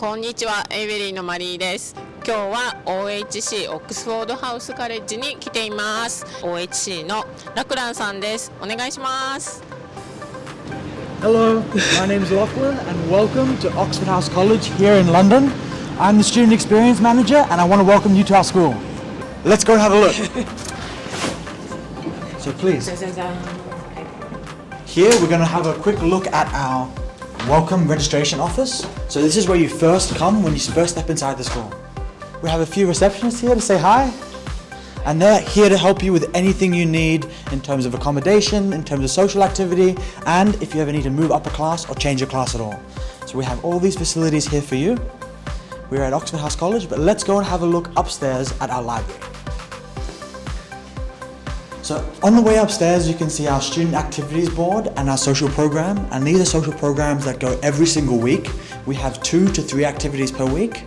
こんにちは、エイベリーのマリーです。今日は OHC オックスフォードハウスカレッジに来ています。 OHC のラクランさんです。お願いします。 Hello, my name is Lachlan and welcome to Oxford House College here in London. I'm the Student Experience Manager and I want to welcome you to our school. Let's go and have a look. So please, here we're going to have a quick look at our welcome registration office. So this is where you first come when you first step inside the school. We have a few receptionists here to say hi, and they're here to help you with anything you need in terms of accommodation, in terms of social activity, and if you ever need to move up a class or change a class at all. So we have all these facilities here for you. We're at Oxford House College, but let's go and have a look upstairs at our library. So on the way upstairs, you can see our student activities board and our social program. And these are social programs that go every single week. We have 2 to 3 activities per week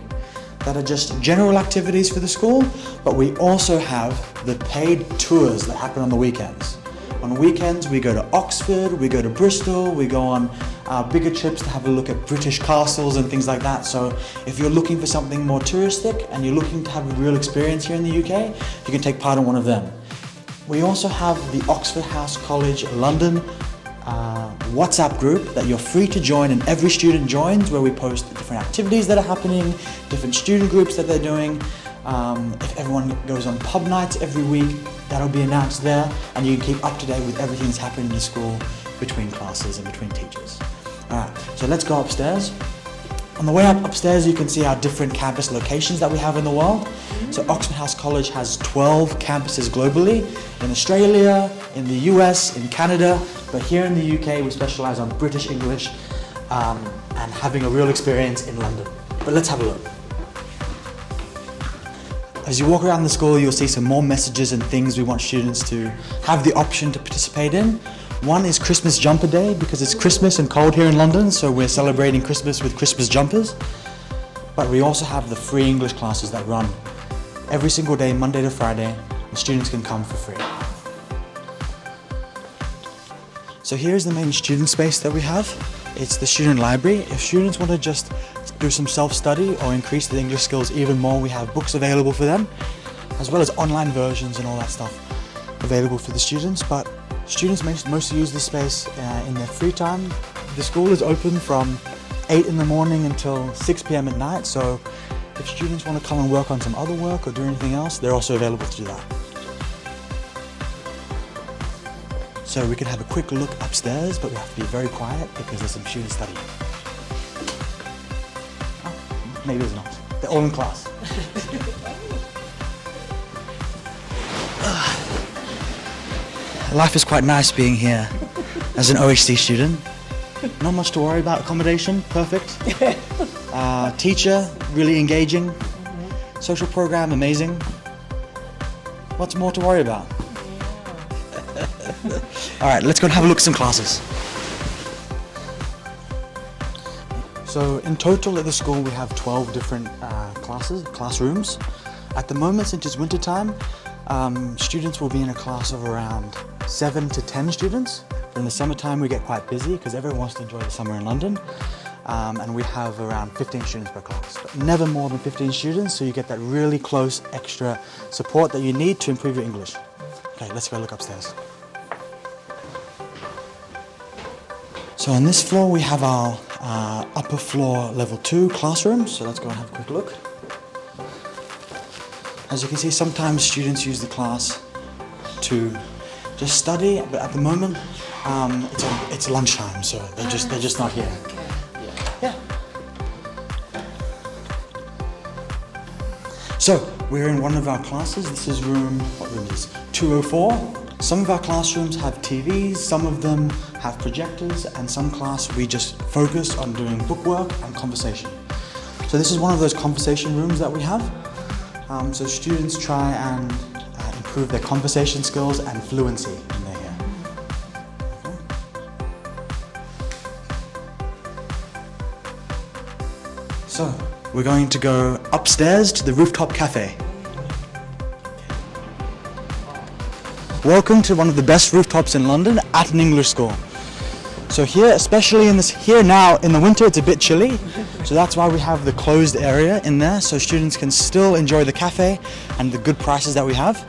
that are just general activities for the school, but we also have the paid tours that happen on the weekends. On weekends, we go to Oxford, we go to Bristol, we go on bigger trips to have a look at British castles and things like that. So if you're looking for something more touristic and you're looking to have a real experience here in the UK, you can take part in one of them. We also have the Oxford House College London WhatsApp group that you're free to join, and every student joins, where we post different activities that are happening, different student groups that they're doing. If everyone goes on pub nights every week, that'll be announced there, and you can keep up to date with everything that's happening in the school between classes and between teachers. Alright, so let's go upstairs. On the way up upstairs, you can see our different campus locations that we have in the world. So Oxford House College has 12 campuses globally, in Australia, in the US, in Canada, but here in the UK we specialise on British English and having a real experience in London. But let's have a look. As you walk around the school, you'll see some more messages and things we want students to have the option to participate in. One is Christmas Jumper Day, because it's Christmas and cold here in London, so we're celebrating Christmas with Christmas jumpers. But we also have the free English classes that run every single day, Monday to Friday, and students can come for free. So here's the main student space that we have. It's the student library. If students want to just do some self-study or increase their English skills even more, we have books available for them, as well as online versions and all that stuff available for the students. But students mostly use this space in their free time. The school is open from 8 in the morning until 6 p.m. at night, so if students want to come and work on some other work or do anything else, they're also available to do that. So we can have a quick look upstairs, but we have to be very quiet because there's some students studying. Oh, maybe there's not. They're all in class. Life is quite nice being here as an OHC student. Not much to worry about. Accommodation, perfect. Teacher, really engaging. Social program, amazing. What's more to worry about? Alright, let's go and have a look at some classes. So in total at the school we have 12 different classrooms. At the moment, since it's winter time, students will be in a class of around 7 to 10 students. But in the summertime we get quite busy because everyone wants to enjoy the summer in London. And we have around 15 students per class, but never more than 15 students, so you get that really close extra support that you need to improve your English. Okay, let's go look upstairs. So on this floor we have our upper floor level 2 classrooms, so let's go and have a quick look. As you can see, sometimes students use the class to just study, but at the moment it's lunchtime, so they're just not here. Yeah. So we're in one of our classes. This is what room is 204. Some of our classrooms have TVs, some of them have projectors, and some class we just focus on doing bookwork and conversation. So this is one of those conversation rooms that we have. So students try and improve their conversation skills and fluency when they're here. Okay. So we're going to go upstairs to the rooftop cafe. Welcome to one of the best rooftops in London at an English school. So here, especially here now in the winter, it's a bit chilly, So that's why we have the closed area in there, so students can still enjoy the cafe and the good prices that we have.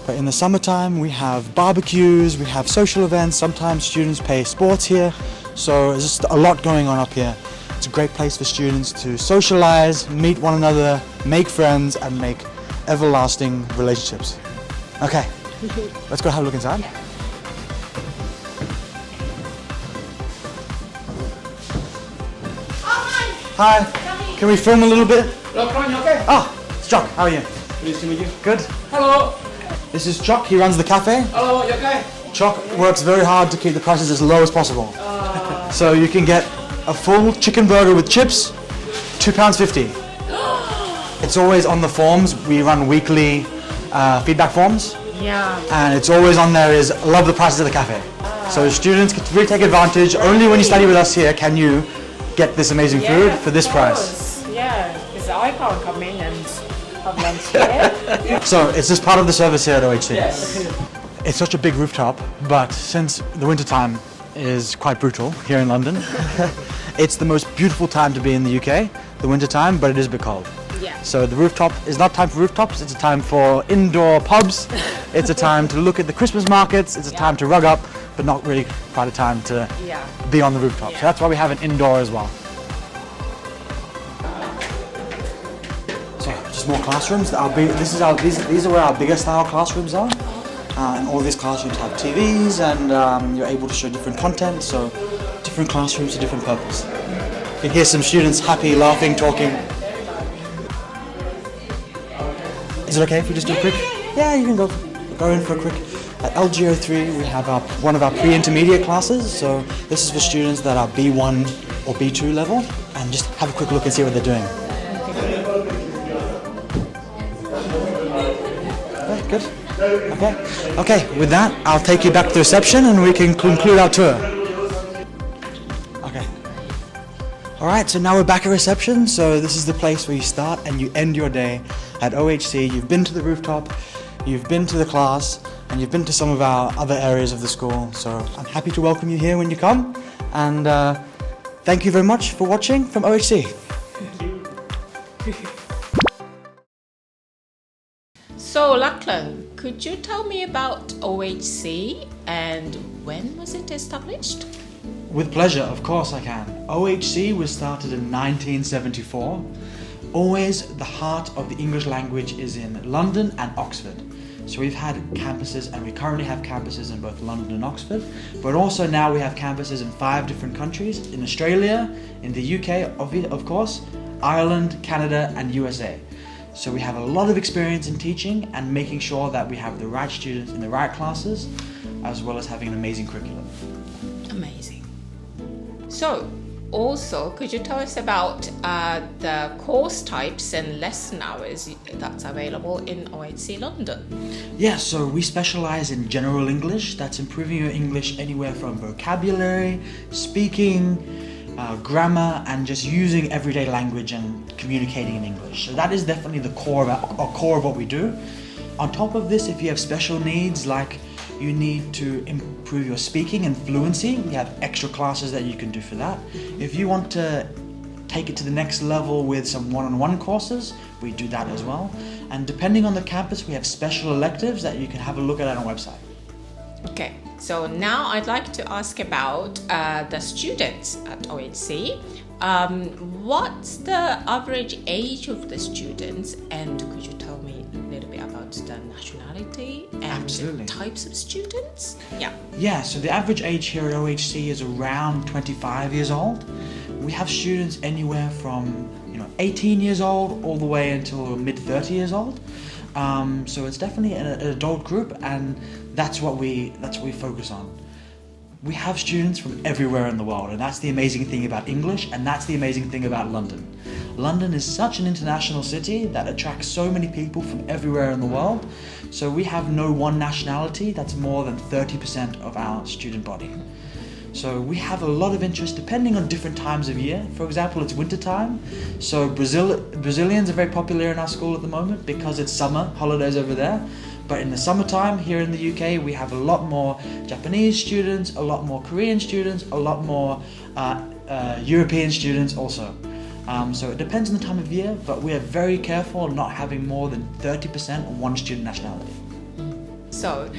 But in the summertime, we have barbecues, we have social events, sometimes students play sports here, so there's just a lot going on up here. It's a great place for students to socialize, meet one another, make friends, and make everlasting relationships. Okay, let's go have a look inside. Hi, can we film a little bit? Hello, Brian, you okay? Ah, it's Chuck, how are you? Pleased to meet you. Good. Hello. This is Chuck, he runs the cafe. Hello, you okay? Chuck works very hard to keep the prices as low as possible. So you can get a full chicken burger with chips, £2.50. It's always on the forms. We run weekly feedback forms. Yeah. And it's always on there is love the prices of the cafe. So students can really take advantage. Only when you study with us here can you get this amazing food for this price. Yeah, because I can't come in and have lunch here. So it's just part of the service here at OHC. Yes. It's such a big rooftop, but since the winter time is quite brutal here in London, it's the most beautiful time to be in the UK, the winter time, but it is a bit cold. Yeah. So the rooftop is not time for rooftops, it's a time for indoor pubs, it's a time to look at the Christmas markets, it's a time to rug up, but not really quite a time to be on the rooftop. So that's why we have an indoor as well. So just more classrooms. These are where our bigger style classrooms are. And all these classrooms have TVs and you're able to show different content, so different classrooms for different purpose. You can hear some students happy, laughing, talking. Is it okay if we just do a quick? Yeah, you can go in for a quick. At LGO3 we have one of our pre-intermediate classes, so this is for students that are B1 or B2 level, and just have a quick look and see what they're doing. Okay, good. Okay, with that, I'll take you back to the reception and we can conclude our tour. Okay. Alright, so now we're back at reception, so this is the place where you start and you end your day at OHC. You've been to the rooftop, you've been to the class, and you've been to some of our other areas of the school, so I'm happy to welcome you here when you come, and thank you very much for watching from OHC. So, Lachlan, could you tell me about OHC and when was it established? With pleasure, of course I can. OHC was started in 1974. Always the heart of the English language is in London and Oxford. So we've had campuses, and we currently have campuses in both London and Oxford, but also now we have campuses in 5 different countries, in Australia, in the UK, of course, Ireland, Canada and USA. So we have a lot of experience in teaching and making sure that we have the right students in the right classes, as well as having an amazing curriculum. Amazing. So, also, could you tell us about the course types and lesson hours that's available in OHC London? Yeah, so we specialize in general English. That's improving your English anywhere from vocabulary, speaking, grammar, and just using everyday language and communicating in English. So that is definitely the core of what we do. On top of this, if you have special needs, like you need to improve your speaking and fluency, we have extra classes that you can do for that. If you want to take it to the next level with some one-on-one courses, we do that as well. And depending on the campus, we have special electives that you can have a look at on our website. Okay, so now I'd like to ask about the students at OHC. What's the average age of the students, and could you tell me a little bit about the nationality and the types of students? Yeah, so the average age here at OHC is around 25 years old. We have students anywhere from 18 years old all the way until mid-30 years old. So it's definitely an adult group, and that's what we focus on. We have students from everywhere in the world, and that's the amazing thing about English, and that's the amazing thing about London. London is such an international city that attracts so many people from everywhere in the world. So we have no one nationality that's more than 30% of our student body. So we have a lot of interest depending on different times of year. For example, it's winter time, so Brazilians are very popular in our school at the moment because it's summer holidays over there. But in the summertime here in the UK, we have a lot more Japanese students, a lot more Korean students, a lot more European students also. So it depends on the time of year, but we are very careful of not having more than 30% of one student nationality. So,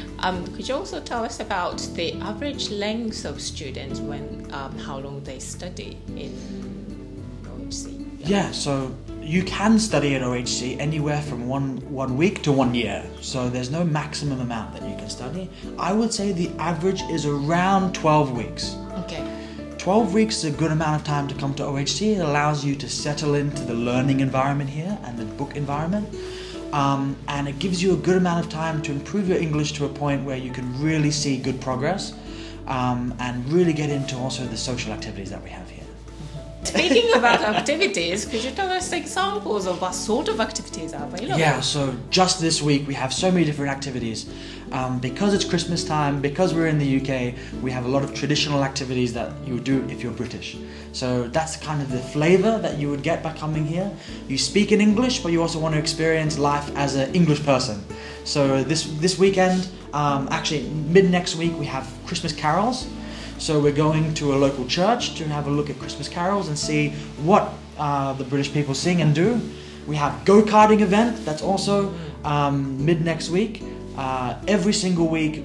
could you also tell us about the average length of students when how long they study in OHC? Yeah, so you can study at OHC anywhere from one week to 1 year. So there's no maximum amount that you can study. I would say the average is around 12 weeks. Okay. 12 weeks is a good amount of time to come to OHC. It allows you to settle into the learning environment here and the book environment. And it gives you a good amount of time to improve your English to a point where you can really see good progress and really get into also the social activities that we have here. Speaking about activities, could you tell us examples of what sort of activities are available? Yeah, so just this week we have so many different activities. Because it's Christmas time, because we're in the UK, we have a lot of traditional activities that you would do if you're British. So that's kind of the flavour that you would get by coming here. You speak in English, but you also want to experience life as an English person. So this weekend, actually mid next week, we have Christmas carols. So we're going to a local church to have a look at Christmas carols and see what the British people sing and do. We have go-karting event that's also mid next week. Every single week,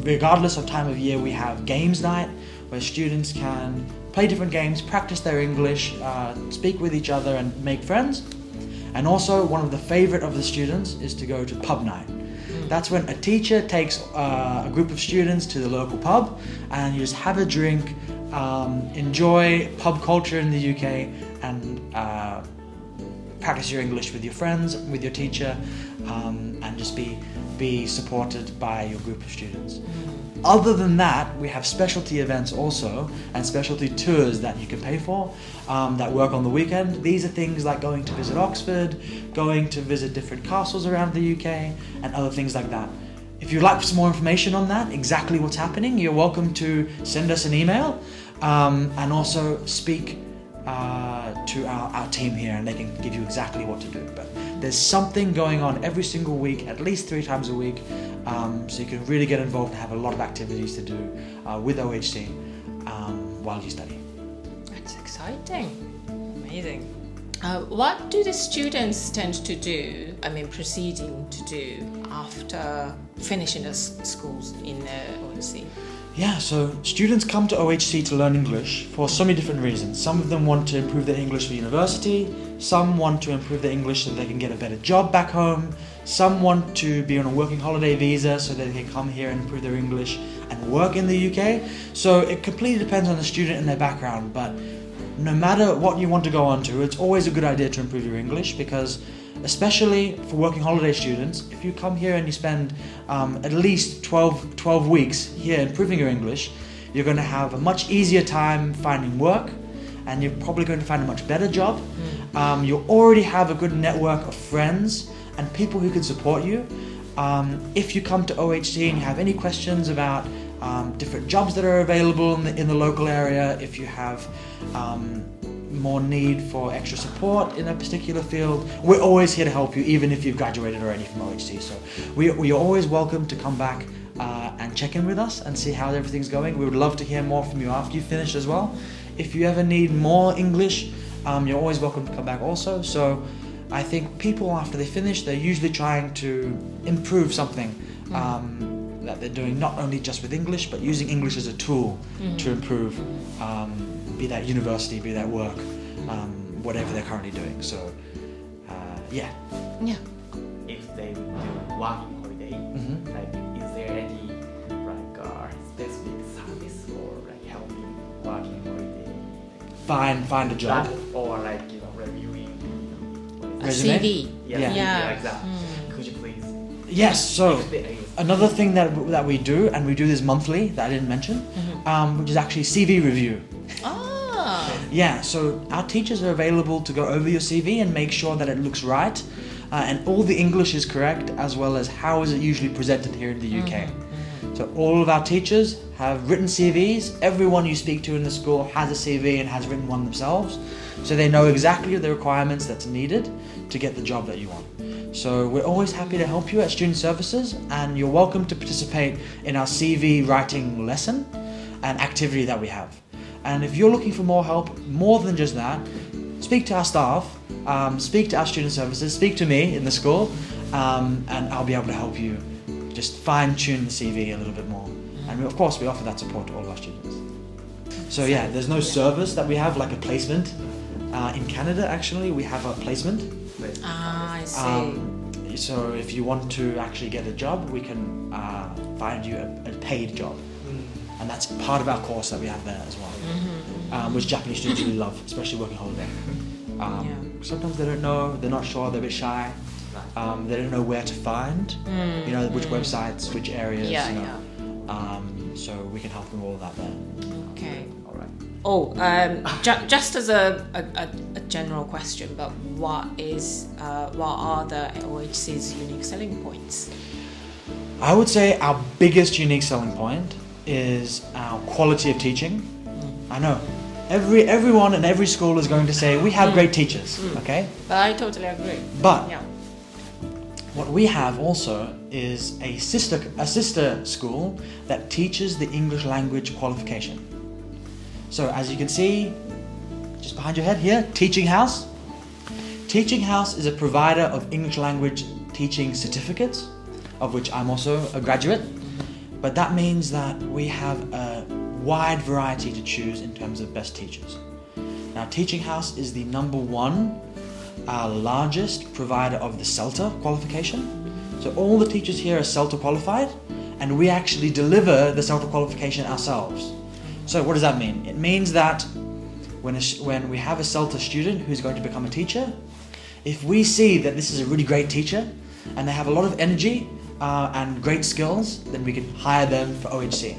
regardless of time of year, we have games night where students can play different games, practice their English, speak with each other and make friends. And also one of the favorite of the students is to go to pub night. That's when a teacher takes a group of students to the local pub and you just have a drink, enjoy pub culture in the UK and practice your English with your friends, with your teacher, and just be supported by your group of students. Other than that, we have specialty events also and specialty tours that you can pay for that work on the weekend. These are things like going to visit Oxford, going to visit different castles around the UK and other things like that. If you'd like some more information on that, exactly what's happening, you're welcome to send us an email and also speak to our team here and they can give you exactly what to do. But there's something going on every single week, at least 3 times a week, so you can really get involved and have a lot of activities to do with OHC while you study. That's exciting. Amazing. What do the students tend to do, proceeding to do after finishing the schools in OHC? Yeah, so students come to OHC to learn English for so many different reasons. Some of them want to improve their English for university, some want to improve their English so they can get a better job back home, some want to be on a working holiday visa so that they can come here and improve their English and work in the UK. So it completely depends on the student and their background, but no matter what you want to go on to, it's always a good idea to improve your English because especially for working holiday students, if you come here and you spend at least 12 weeks here improving your English, you're going to have a much easier time finding work and you're probably going to find a much better job. You'll already have a good network of friends and people who can support you. If you come to OHC and you have any questions about different jobs that are available in the local area, if you have more need for extra support in a particular field, we're always here to help you, even if you've graduated already from OHC. So we are always welcome to come back and check in with us and see how everything's going. We would love to hear more from you after you finish as well. If you ever need more English, you're always welcome to come back also. So I think people after they finish, they're usually trying to improve something that they're doing, not only just with English, but using English as a tool to improve, be that university, be that work, whatever they're currently doing. So, yeah. If they do working holiday, like, is there any specific service or like helping working holiday? Find a job. Or reviewing A Resume? CV. Yeah. Like that. Could you please? Yes. So another thing that we do, and we do this monthly that I didn't mention, which is actually CV review. Yeah, so our teachers are available to go over your CV and make sure that it looks right and all the English is correct, as well as how is it usually presented here in the UK. So all of our teachers have written CVs. Everyone you speak to in the school has a CV and has written one themselves. So they know exactly the requirements that's needed to get the job that you want. So we're always happy to help you at Student Services, and you're welcome to participate in our CV writing lesson and activity that we have. And if you're looking for more help, more than just that, speak to our staff, speak to our student services, speak to me in the school, and I'll be able to help you just fine-tune the CV a little bit more. And of course, we offer that support to all of our students. So yeah, there's no service that we have like a placement. In Canada, actually, we have a placement. I see. So if you want to actually get a job, we can find you a paid job. And that's part of our course that we have there as well, which Japanese students really love, especially working holiday. Sometimes they don't know, they're not sure, they're a bit shy. They don't know where to find, which websites, which areas. So we can help them with all of that there. Okay. All right. Just as a general question, but what are the OHC's unique selling points? I would say our biggest unique selling point is our quality of teaching. I know everyone in every school is going to say we have great teachers, okay? But I totally agree. But what we have also is a sister school that teaches the English language qualification. So as you can see, just behind your head here, Teaching House. Teaching House is a provider of English language teaching certificates, of which I'm also a graduate. But that means that we have a wide variety to choose in terms of best teachers. Now, Teaching House is the number one, largest provider of the CELTA qualification. So all the teachers here are CELTA qualified, and we actually deliver the CELTA qualification ourselves. So what does that mean? It means that when we have a CELTA student who's going to become a teacher, if we see that this is a really great teacher and they have a lot of energy and great skills, then we can hire them for OHC.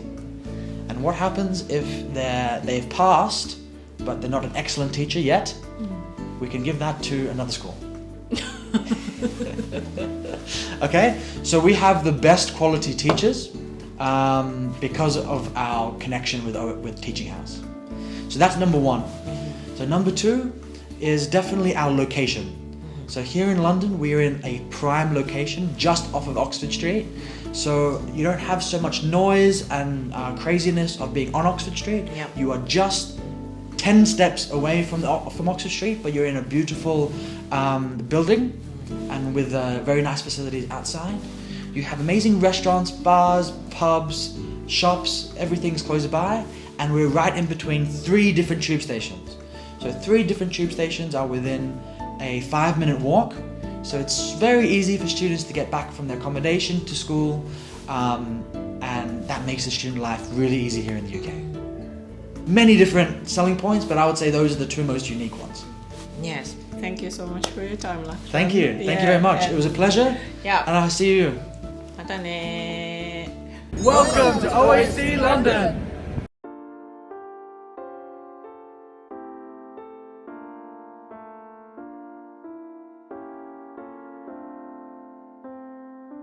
And what happens if they've passed but they're not an excellent teacher yet? We can give that to another school. Okay, so we have the best quality teachers because of our connection with Teaching House. So that's number one. So number two is definitely our location. So here in London, we are in a prime location just off of Oxford Street. So you don't have so much noise and craziness of being on Oxford Street. Yep. You are just 10 steps away from Oxford Street, but you're in a beautiful building and with very nice facilities outside. You have amazing restaurants, bars, pubs, shops, everything's close by, and we're right in between 3 different tube stations. So 3 different tube stations are within a 5-minute walk, so it's very easy for students to get back from their accommodation to school, and that makes the student life really easy here in the UK. Many different selling points, but I would say those are the 2 most unique ones. Yes. Thank you so much for your time, Lakshman. Thank you very much. It was a pleasure, and I'll see you. またね。 Welcome to OHC London.